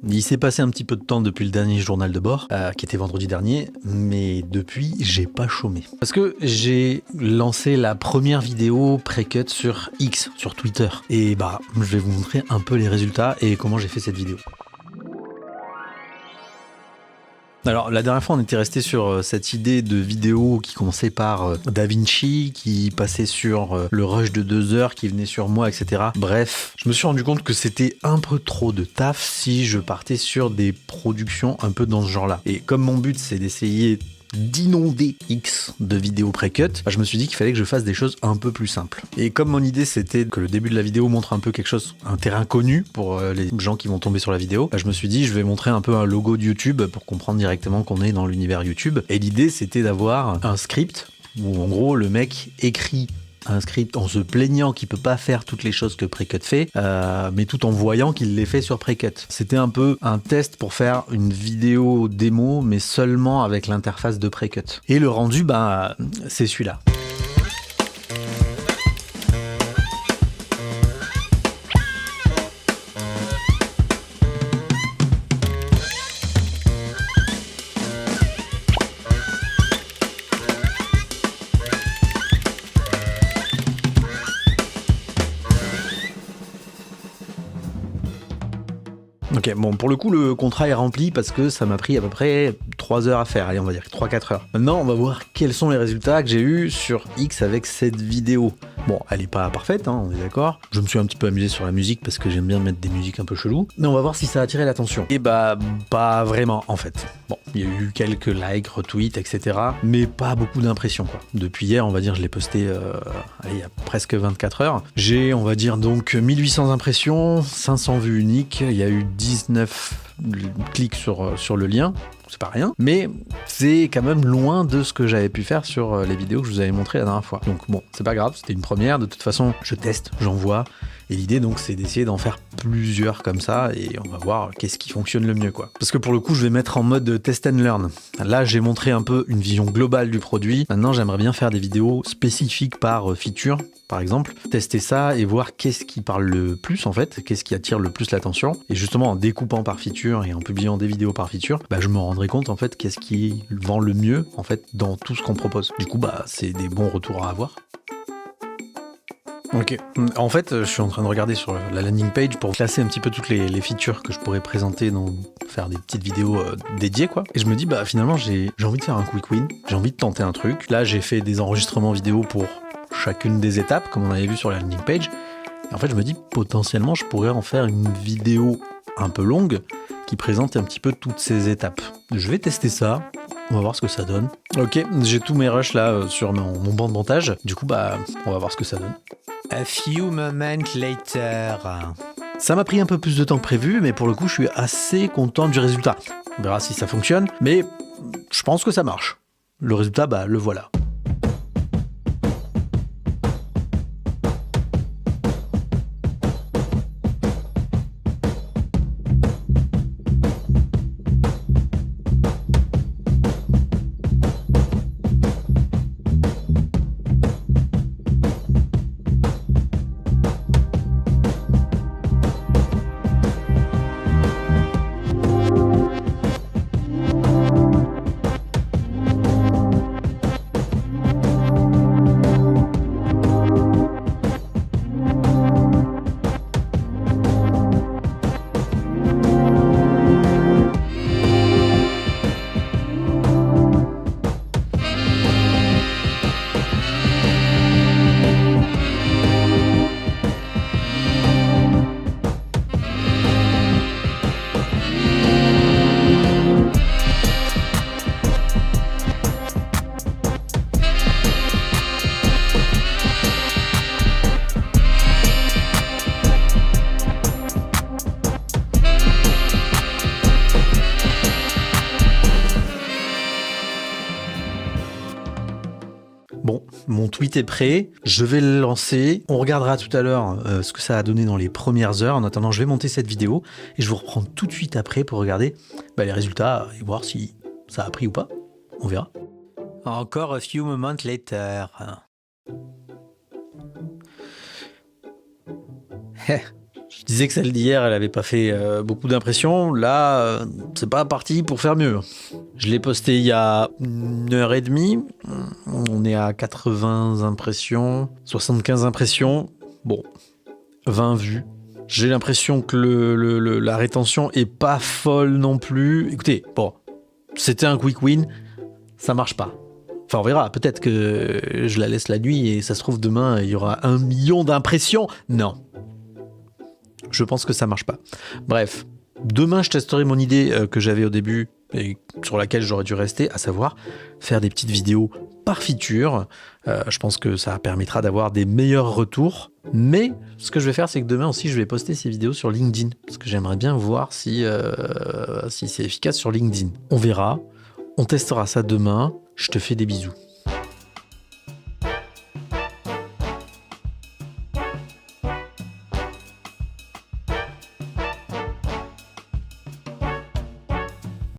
Il s'est passé un petit peu de temps depuis le dernier journal de bord, qui était vendredi dernier, mais depuis, j'ai pas chômé. Parce que j'ai lancé la première vidéo pré-cut sur X, sur Twitter. Et bah, je vais vous montrer un peu les résultats et comment j'ai fait cette vidéo. Alors la dernière fois on était resté sur cette idée de vidéo qui commençait par DaVinci, qui passait sur le rush de 2 heures, qui venait sur moi, etc. Bref, je me suis rendu compte que c'était un peu trop de taf si je partais sur des productions un peu dans ce genre-là. Et comme mon but c'est d'essayer d'inonder X de vidéos pré-cut, je me suis dit qu'il fallait que je fasse des choses un peu plus simples. Et comme mon idée c'était que le début de la vidéo montre un peu quelque chose, un terrain connu pour les gens qui vont tomber sur la vidéo, je me suis dit je vais montrer un peu un logo de YouTube pour comprendre directement qu'on est dans l'univers YouTube. Et l'idée c'était d'avoir un script où en gros le mec écrit un script en se plaignant qu'il peut pas faire toutes les choses que Precut fait, mais tout en voyant qu'il les fait sur Precut. C'était un peu un test pour faire une vidéo démo, mais seulement avec l'interface de Precut. Et le rendu, c'est celui-là. Ok, bon, pour le coup, le contrat est rempli parce que ça m'a pris à peu près 3 heures à faire. Allez, on va dire 3-4 heures. Maintenant, on va voir quels sont les résultats que j'ai eus sur X avec cette vidéo. Bon, elle est pas parfaite, hein, on est d'accord. Je me suis un petit peu amusé sur la musique parce que j'aime bien mettre des musiques un peu cheloues. Mais on va voir si ça a attiré l'attention. Et bah, pas vraiment, en fait. Bon, il y a eu quelques likes, retweets, etc. Mais pas beaucoup d'impressions, quoi. Depuis hier, on va dire, je l'ai posté il y a presque 24 heures. J'ai, on va dire, donc 1800 impressions, 500 vues uniques. Il y a eu 19 clics sur le lien. C'est pas rien, mais c'est quand même loin de ce que j'avais pu faire sur les vidéos que je vous avais montrées la dernière fois. Donc bon, c'est pas grave, c'était une première. De toute façon, je teste, j'envoie. Et l'idée donc c'est d'essayer d'en faire plusieurs comme ça et on va voir qu'est-ce qui fonctionne le mieux, quoi. Parce que pour le coup je vais mettre en mode test and learn. Là j'ai montré un peu une vision globale du produit. Maintenant j'aimerais bien faire des vidéos spécifiques par feature par exemple. Tester ça et voir qu'est-ce qui parle le plus en fait, qu'est-ce qui attire le plus l'attention. Et justement en découpant par feature et en publiant des vidéos par feature, je me rendrai compte en fait qu'est-ce qui vend le mieux en fait dans tout ce qu'on propose. Du coup c'est des bons retours à avoir. Ok, en fait je suis en train de regarder sur la landing page pour classer un petit peu toutes les features que je pourrais présenter, faire des petites vidéos dédiées, quoi. Et je me dis finalement j'ai envie de faire un quick win, j'ai envie de tenter un truc. Là j'ai fait des enregistrements vidéo pour chacune des étapes comme on avait vu sur la landing page. Et en fait je me dis potentiellement je pourrais en faire une vidéo un peu longue qui présente un petit peu toutes ces étapes. Je vais tester ça. On va voir ce que ça donne. Ok, j'ai tous mes rushs là sur mon banc de montage. Du coup, on va voir ce que ça donne. A few moments later. Ça m'a pris un peu plus de temps que prévu, mais pour le coup, je suis assez content du résultat. On verra si ça fonctionne, mais je pense que ça marche. Le résultat, le voilà. Bon, mon tweet est prêt, je vais le lancer, on regardera tout à l'heure ce que ça a donné dans les premières heures. En attendant, je vais monter cette vidéo et je vous reprends tout de suite après pour regarder les résultats et voir si ça a pris ou pas. On verra. Encore a few moments later. Je disais que celle d'hier, elle avait pas fait beaucoup d'impression. Là, c'est pas parti pour faire mieux. Je l'ai posté il y a 1h30. On est à 80 impressions, 75 impressions. Bon, 20 vues. J'ai l'impression que la rétention est pas folle non plus. Écoutez, bon, c'était un quick win. Ça marche pas. Enfin, on verra. Peut-être que je la laisse la nuit et ça se trouve demain, il y aura 1 million d'impressions. Non. Je pense que ça marche pas. Bref, demain je testerai mon idée que j'avais au début et sur laquelle j'aurais dû rester, à savoir faire des petites vidéos par feature. Je pense que ça permettra d'avoir des meilleurs retours. Mais ce que je vais faire, c'est que demain aussi, je vais poster ces vidéos sur LinkedIn. Parce que j'aimerais bien voir si c'est efficace sur LinkedIn. On verra. On testera ça demain. Je te fais des bisous.